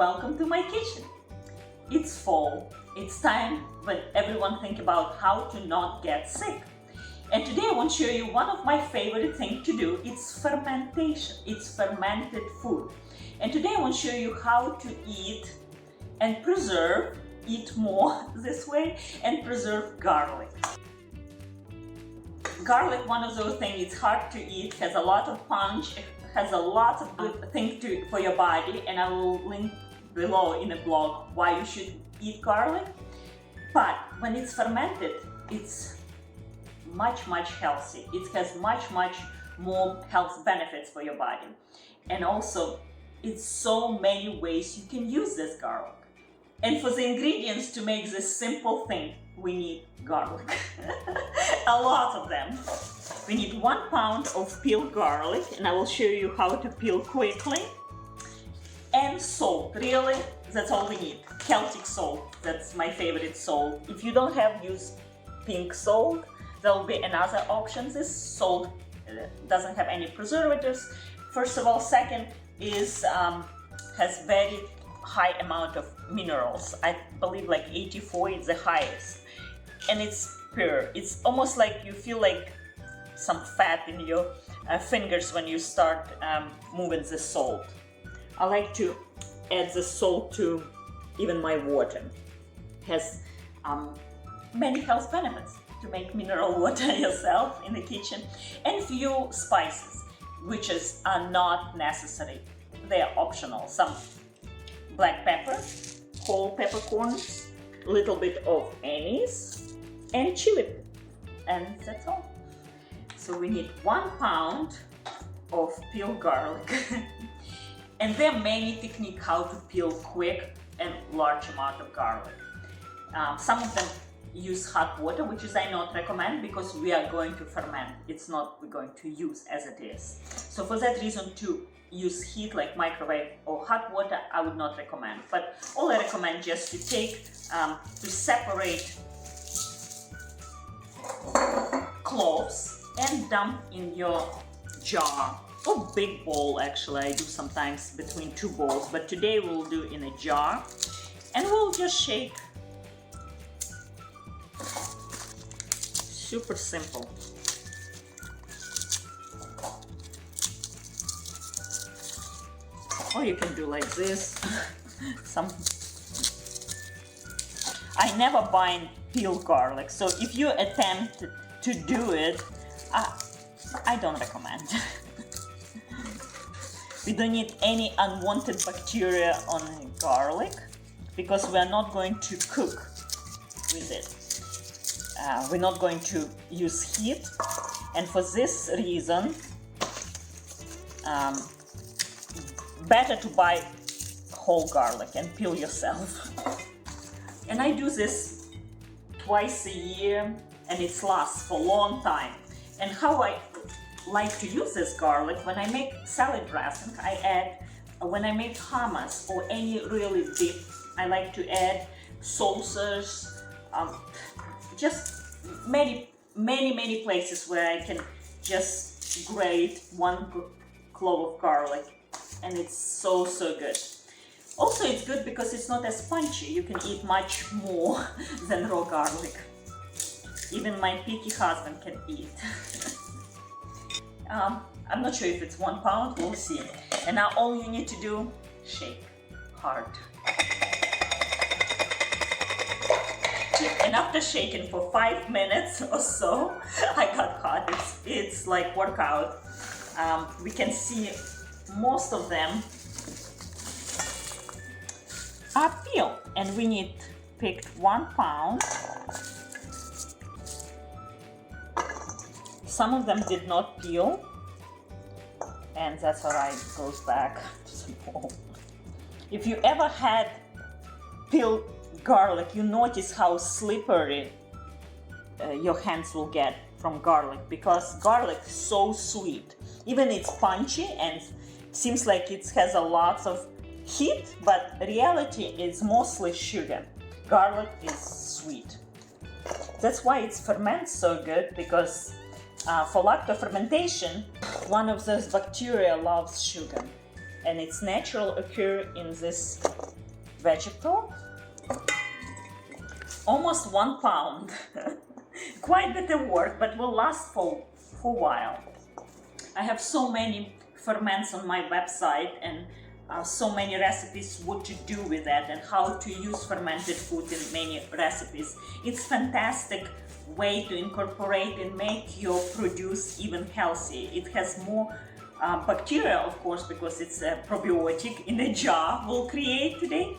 welcome to my kitchen. It's fall. It's time when everyone think about how to not get sick. And today I want to show you one of my favorite things to do. It's fermentation. It's fermented food. And today I want to show you how to eat and preserve, eat more this way, and preserve garlic. Garlic, one of those things, it's hard to eat, has a lot of punch, has a lot of good things for your body, and I will link below in a blog why you should eat garlic. But when it's fermented, it's much healthy. It has much more health benefits for your body. And also, it's so many ways you can use this garlic. And for the ingredients to make this simple thing, we need garlic. A lot of them. We need 1 pound of peeled garlic, and I will show you how to peel quickly. And salt, really, that's all we need. Celtic salt, that's my favorite salt. If you don't have, use pink salt. There will be another option. This salt doesn't have any preservatives. First of all. Second is has very high amount of minerals. I believe like 84 is the highest. And it's pure. It's almost like you feel like some fat in your fingers when you start moving the salt. I like to add the salt to even my water. It has many health benefits to make mineral water yourself in the kitchen. And few spices, which are not necessary. They are optional. Some black pepper, whole peppercorns, a little bit of anise, and chili. And that's all. So we need 1 pound of peeled garlic. And there are many techniques how to peel quick and large amount of garlic. Some of them use hot water, which is I not recommend because we are going to ferment. It's not we're going to use as it is. So for that reason, to use heat like microwave or hot water, I would not recommend. But all I recommend just to take, to separate cloves and dump in your jar or big bowl. Actually, I do sometimes between 2 bowls, but today we'll do in a jar, and we'll just shake. Super simple. Or you can do like this. I never buy peeled garlic, so if you attempt to do it, I don't recommend. We don't need any unwanted bacteria on garlic because we are not going to cook with it. We're not going to use heat, and for this reason, better to buy whole garlic and peel yourself. And I do this twice a year, and it lasts for a long time. And how I like to use this garlic, when I make salad dressing, I add, when I make hummus or any really dip, I like to add sauces, just many places where I can just grate 1 clove of garlic, and it's so good. Also, it's good because it's not as punchy. You can eat much more than raw garlic. Even my picky husband can eat. I'm not sure if it's 1 pound, we'll see. And now all you need to do, shake hard. And after shaking for 5 minutes or so, I got caught. It's like workout. We can see most of them are peeled, and we need picked 1 pound. Some of them did not peel, and that's alright, it goes back to the bowl. If you ever had peeled garlic, you notice how slippery your hands will get from garlic, because garlic is so sweet. Even it's punchy and seems like it has a lot of heat, but reality is mostly sugar. Garlic is sweet. That's why it ferments so good, because for lactofermentation, one of those bacteria loves sugar. and it's natural occur in this vegetable. Almost 1 pound. Quite a bit of work, but will last for a while. I have so many ferments on my website and so many recipes what to do with that and how to use fermented food in many recipes. It's fantastic way to incorporate and make your produce even healthy. It has more bacteria, of course, because it's a probiotic in a jar we'll create today.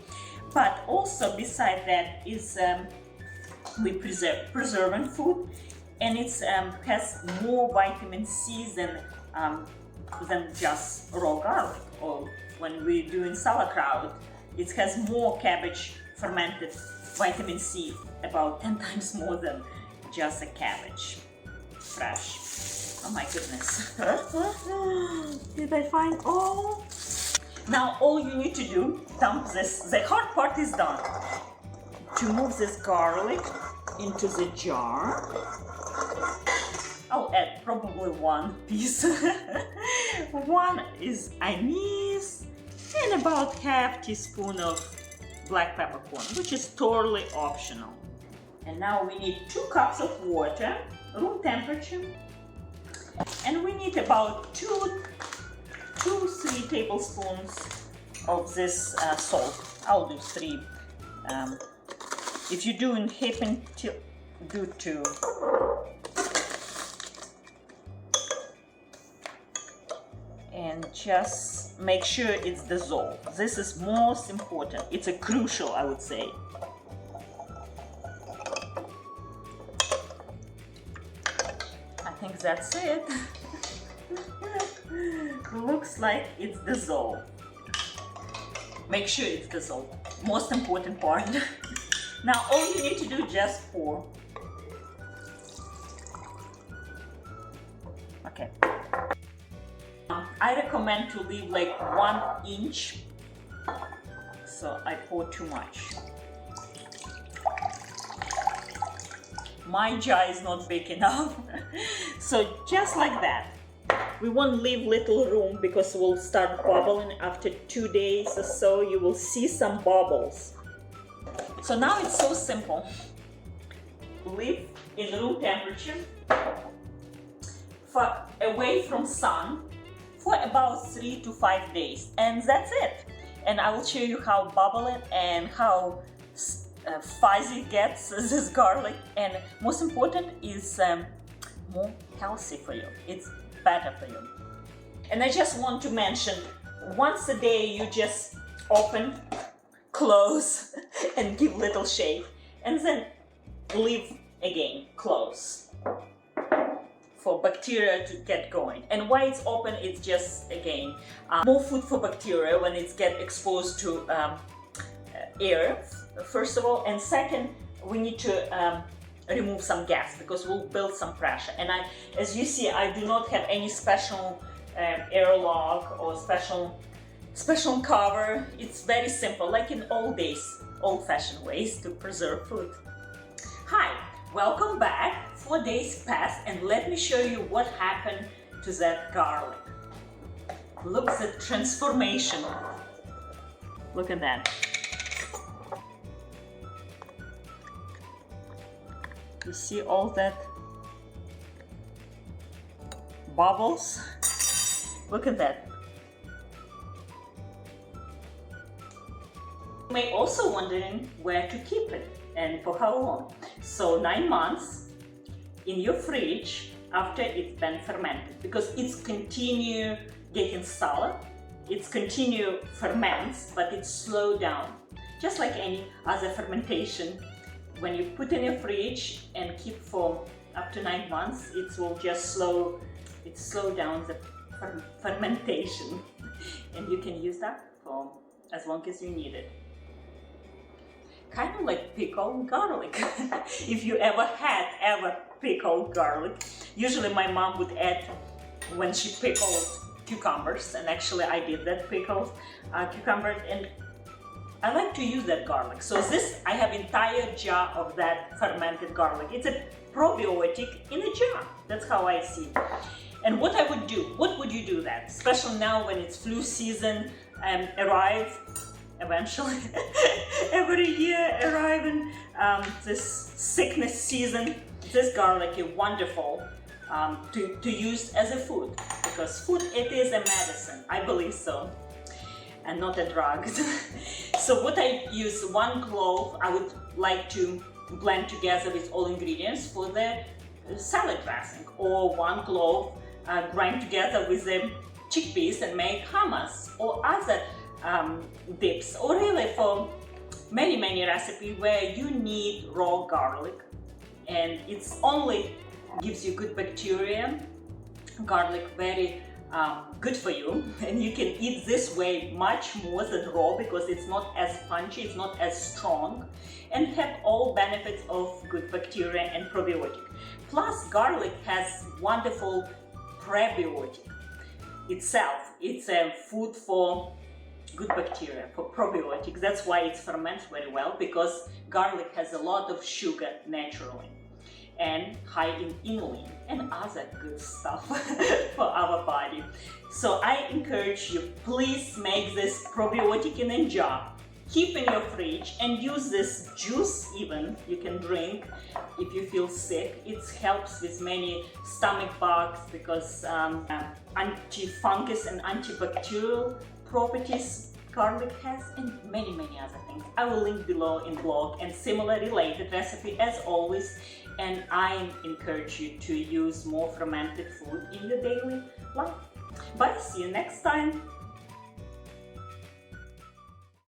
But also beside that is we preserving food, and it has more vitamin C than just raw garlic. Or when we're doing sauerkraut, it has more cabbage fermented vitamin C, about 10 times more than just a cabbage fresh. Oh my goodness. Did I find all? Now all you need to do, dump this, the hard part is done. To move this garlic into the jar, I'll add probably 1 piece. 1 is anise and about ½ teaspoon of black peppercorn, which is totally optional. And now we need 2 cups of water, room temperature, and we need about 2-3 tablespoons of this salt. I'll do 3. If you're doing happen to do 2. And just make sure it's dissolved. This is most important. It's a crucial, I would say. I think that's it. Looks like it's dissolved. Make sure it's dissolved. Most important part. Now all you need to do is just pour. Okay. I recommend to leave like 1 inch, so I pour too much. My jar is not big enough, so just like that. We won't leave little room because we'll start bubbling after 2 days or so. You will see some bubbles. So now it's so simple. Leave in room temperature away from sun for about 3 to 5 days, and that's it. And I will show you how bubbling and how fuzzy it gets this garlic, and most important is more healthy for you. It's better for you. And I just want to mention, once a day you just open, close, and give little shake, and then leave again, close, for bacteria to get going. And why it's open, it's just again more food for bacteria when it's get exposed to air, first of all, and second, we need to remove some gas because we'll build some pressure. And as you see, I do not have any special airlock or special cover. It's very simple, like in old days, old-fashioned ways to preserve food. Hi, welcome back. 4 days passed, and let me show you what happened to that garlic. Look at the transformation. Look at that. You see all that bubbles? Look at that. You may also wondering where to keep it and for how long. So 9 months in your fridge after it's been fermented, because it's continue getting solid, it's continue ferments, but it's slow down. Just like any other fermentation, when you put in your fridge and keep for up to 9 months, it will just slow down the fermentation, and you can use that for as long as you need it. Kind of like pickled garlic. If you ever had pickled garlic, usually my mom would add when she pickled cucumbers, and actually I did that, pickled cucumbers, and I like to use that garlic. So I have entire jar of that fermented garlic. It's a probiotic in a jar. That's how I see it. And what I would do, what would you do then? Especially now when it's flu season arrive eventually. Every year arriving this sickness season, this garlic is wonderful to use as a food, because food, it is a medicine, I believe so, and not a drug. So what I use, 1 clove, I would like to blend together with all ingredients for the salad dressing, or 1 clove grind together with the chickpeas and make hummus or other dips, or really for many recipes where you need raw garlic and it's only gives you good bacteria. Garlic very good for you, and you can eat this way much more than raw because it's not as punchy, it's not as strong, and have all benefits of good bacteria and probiotic. Plus, garlic has wonderful prebiotic itself. It's a food for good bacteria, for probiotics. That's why it's fermented very well, because garlic has a lot of sugar naturally and high in inulin and other good stuff for our body. So I encourage you, please make this probiotic in a jar, keep in your fridge, and use this juice even you can drink if you feel sick. It helps with many stomach bugs because anti-fungus and antibacterial properties garlic has, and many other things. I will link below in blog and similar related recipe as always, and I encourage you to use more fermented food in your daily life. Bye, see you next time.